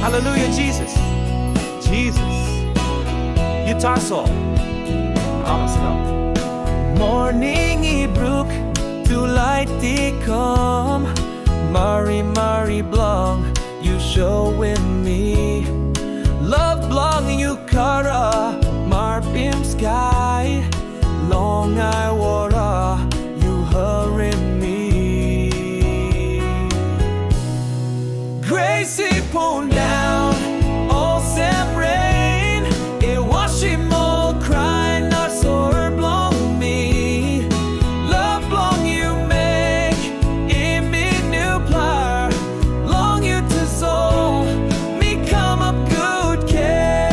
Hallelujah, Jesus. Jesus. Yu Tasol. Morning ibruk tulay tikom. Mari blong, you showing me love blong you kara marpim sky. Long I wara, you hurrying me. Gracie pundaun, Olsem rein. It Wasim all cry, not sore blong me. Love blong you make, niupla. Long Yu Tasol, kamap good care.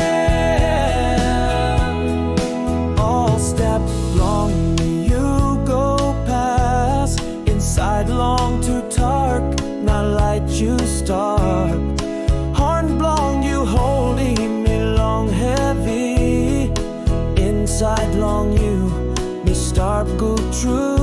All stap long you go past. Inside long to dark, not light you start. Horn blong you holding me long heavy. Inside long you me start go true.